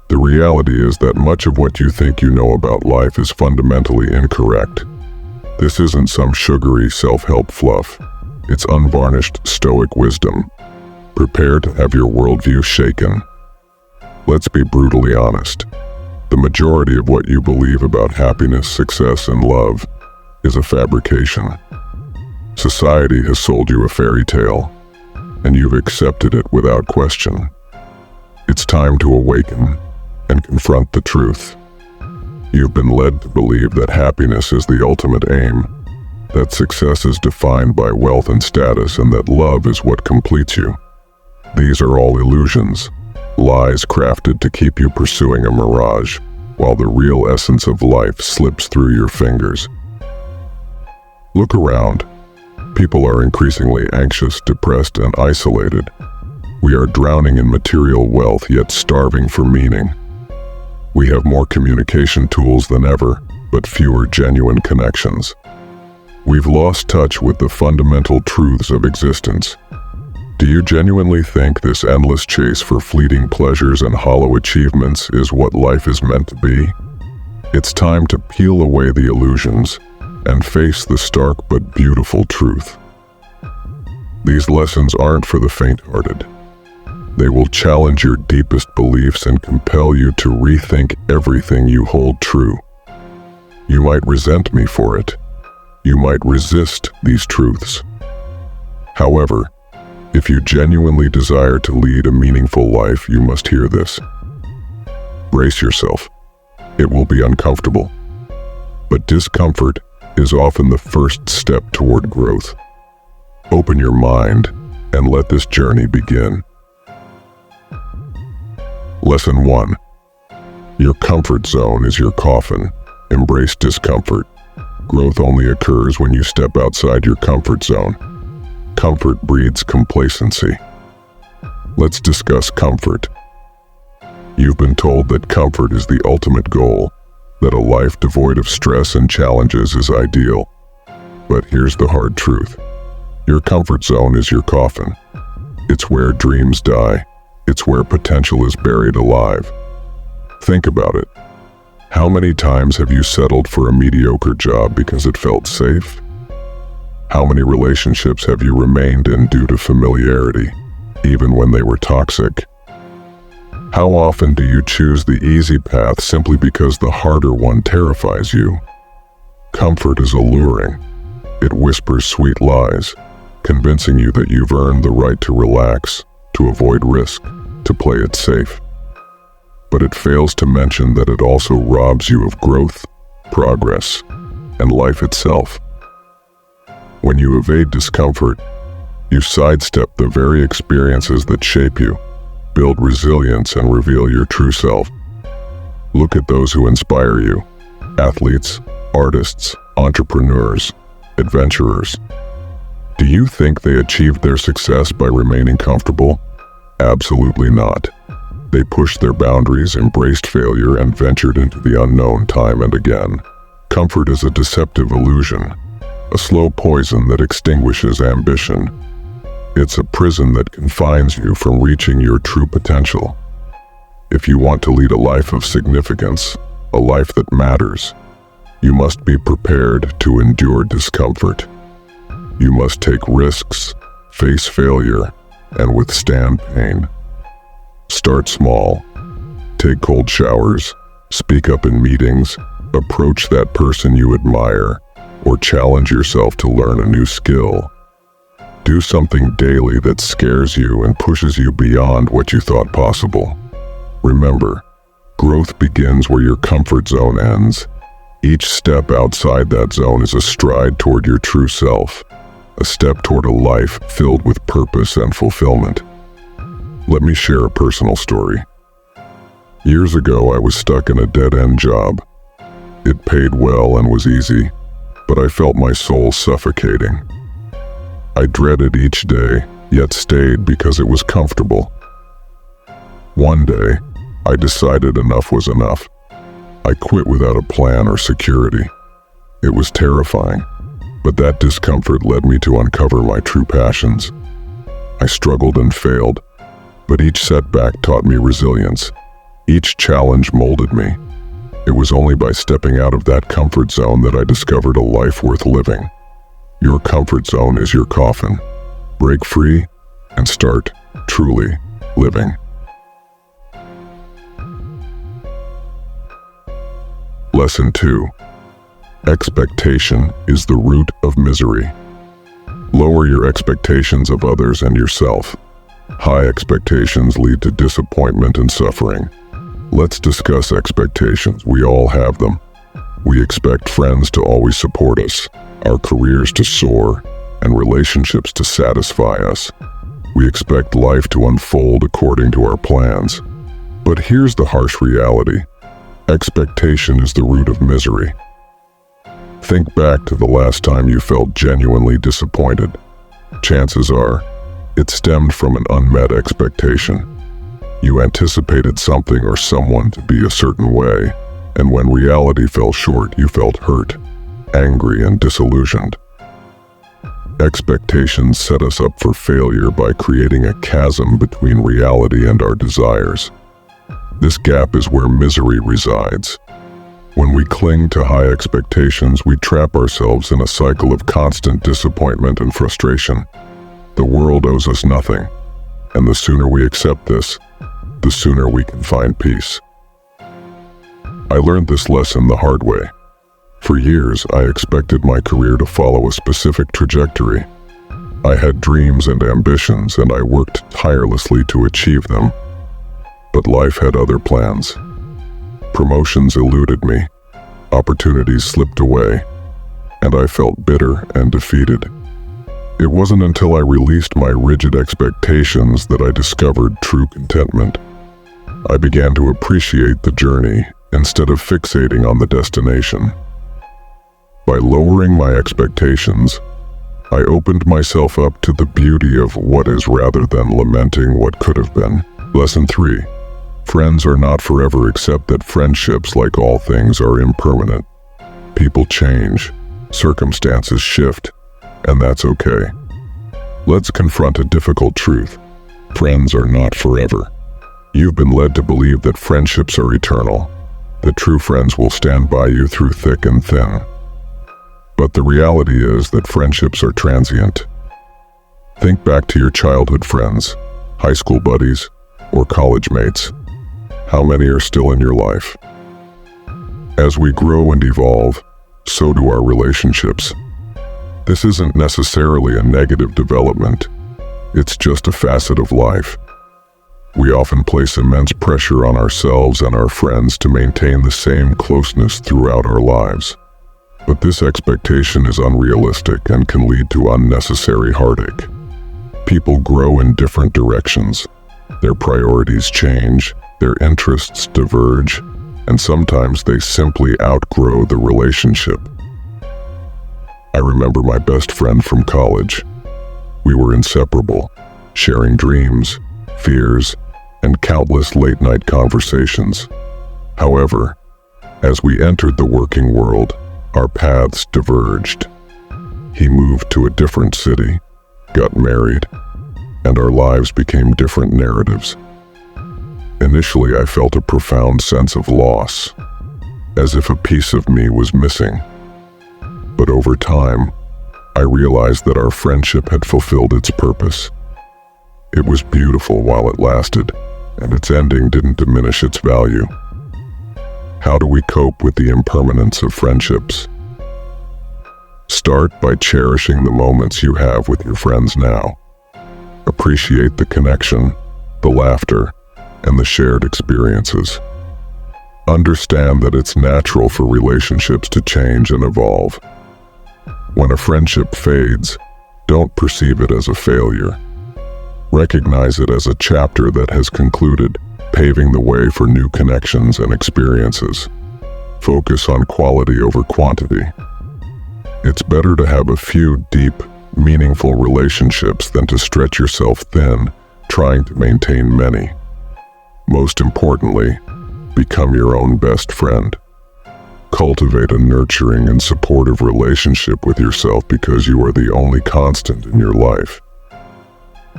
The reality is that much of what you think you know about life is fundamentally incorrect. This isn't some sugary self-help fluff. It's unvarnished Stoic wisdom. Prepare to have your worldview shaken. Let's be brutally honest. The majority of what you believe about happiness, success, and love is a fabrication. Society has sold you a fairy tale, and you've accepted it without question. It's time to awaken and confront the truth. You've been led to believe that happiness is the ultimate aim, that success is defined by wealth and status, and that love is what completes you. These are all illusions, lies crafted to keep you pursuing a mirage, while the real essence of life slips through your fingers. Look around. People are increasingly anxious, depressed, and isolated. We are drowning in material wealth, yet starving for meaning. We have more communication tools than ever, but fewer genuine connections. We've lost touch with the fundamental truths of existence. Do you genuinely think this endless chase for fleeting pleasures and hollow achievements is what life is meant to be? It's time to peel away the illusions and face the stark but beautiful truth. These lessons aren't for the faint-hearted. They will challenge your deepest beliefs and compel you to rethink everything you hold true. You might resent me for it. You might resist these truths. However, if you genuinely desire to lead a meaningful life, you must hear this. Brace yourself. It will be uncomfortable. But discomfort is often the first step toward growth. Open your mind and let this journey begin. Lesson 1. Your comfort zone is your coffin. Embrace discomfort. Growth only occurs when you step outside your comfort zone. Comfort breeds complacency. Let's discuss comfort. You've been told that comfort is the ultimate goal, that a life devoid of stress and challenges is ideal. But here's the hard truth. Your comfort zone is your coffin. It's where dreams die. It's where potential is buried alive. Think about it. How many times have you settled for a mediocre job because it felt safe? How many relationships have you remained in due to familiarity, even when they were toxic? How often do you choose the easy path simply because the harder one terrifies you? Comfort is alluring. It whispers sweet lies, convincing you that you've earned the right to relax, to avoid risk, to play it safe. But it fails to mention that it also robs you of growth, progress, and life itself. When you evade discomfort, you sidestep the very experiences that shape you, build resilience, and reveal your true self. Look at those who inspire you: athletes, artists, entrepreneurs, adventurers. Do you think they achieved their success by remaining comfortable? Absolutely not. They pushed their boundaries, embraced failure, and ventured into the unknown time and again. Comfort is a deceptive illusion, a slow poison that extinguishes ambition. It's a prison that confines you from reaching your true potential. If you want to lead a life of significance, a life that matters, you must be prepared to endure discomfort. You must take risks, face failure, and withstand pain. Start small. Take cold showers, speak up in meetings, approach that person you admire, or challenge yourself to learn a new skill. Do something daily that scares you and pushes you beyond what you thought possible. Remember, growth begins where your comfort zone ends. Each step outside that zone is a stride toward your true self, a step toward a life filled with purpose and fulfillment. Let me share a personal story. Years ago, I was stuck in a dead-end job. It paid well and was easy, but I felt my soul suffocating. I dreaded each day, yet stayed because it was comfortable. One day, I decided enough was enough. I quit without a plan or security. It was terrifying, but that discomfort led me to uncover my true passions. I struggled and failed, but each setback taught me resilience. Each challenge molded me. It was only by stepping out of that comfort zone that I discovered a life worth living. Your comfort zone is your coffin. Break free and start truly living. Lesson 2. Expectation is the root of misery. Lower your expectations of others and yourself. High expectations lead to disappointment and suffering. Let's discuss expectations. We all have them. We expect friends to always support us, our careers to soar, and relationships to satisfy us. We expect life to unfold according to our plans. But here's the harsh reality. Expectation is the root of misery. Think back to the last time you felt genuinely disappointed. Chances are, it stemmed from an unmet expectation. You anticipated something or someone to be a certain way, and when reality fell short, you felt hurt, angry, and disillusioned. Expectations set us up for failure by creating a chasm between reality and our desires. This gap is where misery resides. When we cling to high expectations, we trap ourselves in a cycle of constant disappointment and frustration. The world owes us nothing, and the sooner we accept this, the sooner we can find peace. I learned this lesson the hard way. For years, I expected my career to follow a specific trajectory. I had dreams and ambitions, and I worked tirelessly to achieve them. But life had other plans. Promotions eluded me, opportunities slipped away, and I felt bitter and defeated. It wasn't until I released my rigid expectations that I discovered true contentment. I began to appreciate the journey instead of fixating on the destination. By lowering my expectations, I opened myself up to the beauty of what is rather than lamenting what could have been. Lesson 3. Friends are not forever, except that friendships, like all things, are impermanent. People change, circumstances shift, and that's okay. Let's confront a difficult truth. Friends are not forever. You've been led to believe that friendships are eternal, that true friends will stand by you through thick and thin. But the reality is that friendships are transient. Think back to your childhood friends, high school buddies, or college mates. How many are still in your life? As we grow and evolve, so do our relationships. This isn't necessarily a negative development. It's just a facet of life. We often place immense pressure on ourselves and our friends to maintain the same closeness throughout our lives. But this expectation is unrealistic and can lead to unnecessary heartache. People grow in different directions. Their priorities change, their interests diverge, and sometimes they simply outgrow the relationship. I remember my best friend from college. We were inseparable, sharing dreams, fears, and countless late-night conversations. However, as we entered the working world, our paths diverged. He moved to a different city, got married, and our lives became different narratives. Initially, I felt a profound sense of loss, as if a piece of me was missing. But over time, I realized that our friendship had fulfilled its purpose. It was beautiful while it lasted, and its ending didn't diminish its value. How do we cope with the impermanence of friendships? Start by cherishing the moments you have with your friends now. Appreciate the connection, the laughter, and the shared experiences. Understand that it's natural for relationships to change and evolve. When a friendship fades, don't perceive it as a failure. Recognize it as a chapter that has concluded, paving the way for new connections and experiences. Focus on quality over quantity. It's better to have a few deep, meaningful relationships than to stretch yourself thin, trying to maintain many. Most importantly, become your own best friend. Cultivate a nurturing and supportive relationship with yourself because you are the only constant in your life.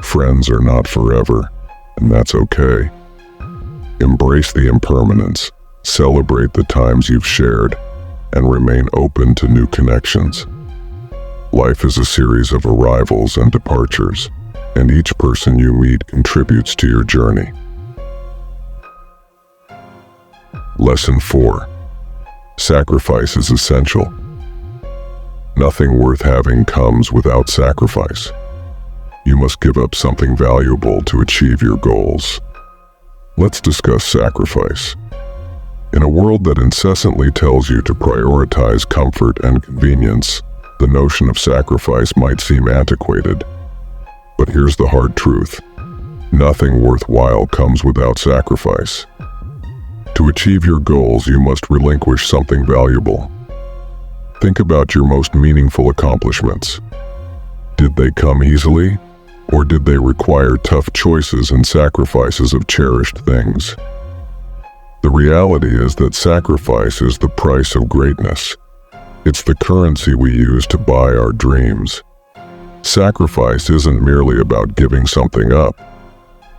Friends are not forever, and that's okay. Embrace the impermanence, celebrate the times you've shared, and remain open to new connections. Life is a series of arrivals and departures, and each person you meet contributes to your journey. Lesson 4. Sacrifice is essential. Nothing worth having comes without sacrifice. You must give up something valuable to achieve your goals. Let's discuss sacrifice. In a world that incessantly tells you to prioritize comfort and convenience, the notion of sacrifice might seem antiquated. But here's the hard truth. Nothing worthwhile comes without sacrifice. To achieve your goals, you must relinquish something valuable. Think about your most meaningful accomplishments. Did they come easily, or did they require tough choices and sacrifices of cherished things? The reality is that sacrifice is the price of greatness. It's the currency we use to buy our dreams. Sacrifice isn't merely about giving something up.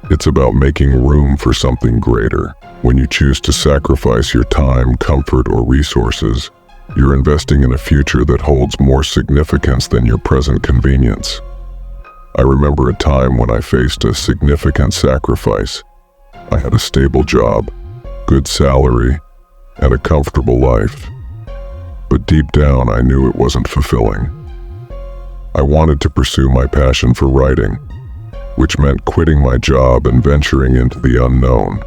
It's about making room for something greater. When you choose to sacrifice your time, comfort, or resources, you're investing in a future that holds more significance than your present convenience. I remember a time when I faced a significant sacrifice. I had a stable job, good salary, and a comfortable life. But deep down, I knew it wasn't fulfilling. I wanted to pursue my passion for writing, which meant quitting my job and venturing into the unknown.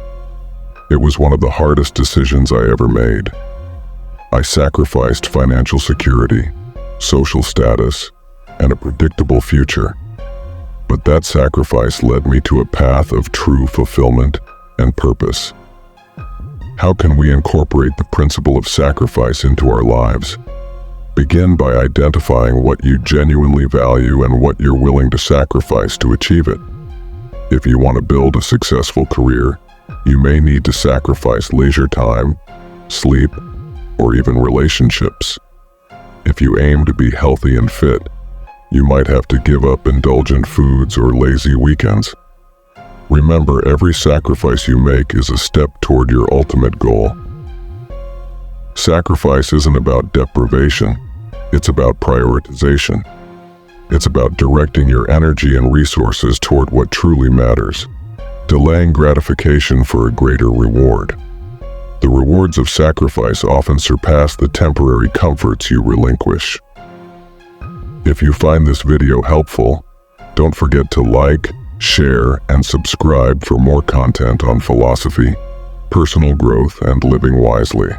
It was one of the hardest decisions I ever made. I sacrificed financial security, social status, and a predictable future. But that sacrifice led me to a path of true fulfillment and purpose. How can we incorporate the principle of sacrifice into our lives? Begin by identifying what you genuinely value and what you're willing to sacrifice to achieve it. If you want to build a successful career, you may need to sacrifice leisure time, sleep, or even relationships. If you aim to be healthy and fit, you might have to give up indulgent foods or lazy weekends. Remember, every sacrifice you make is a step toward your ultimate goal. Sacrifice isn't about deprivation, it's about prioritization. It's about directing your energy and resources toward what truly matters, delaying gratification for a greater reward. The rewards of sacrifice often surpass the temporary comforts you relinquish. If you find this video helpful, don't forget to like, share, and subscribe for more content on philosophy, personal growth, and living wisely.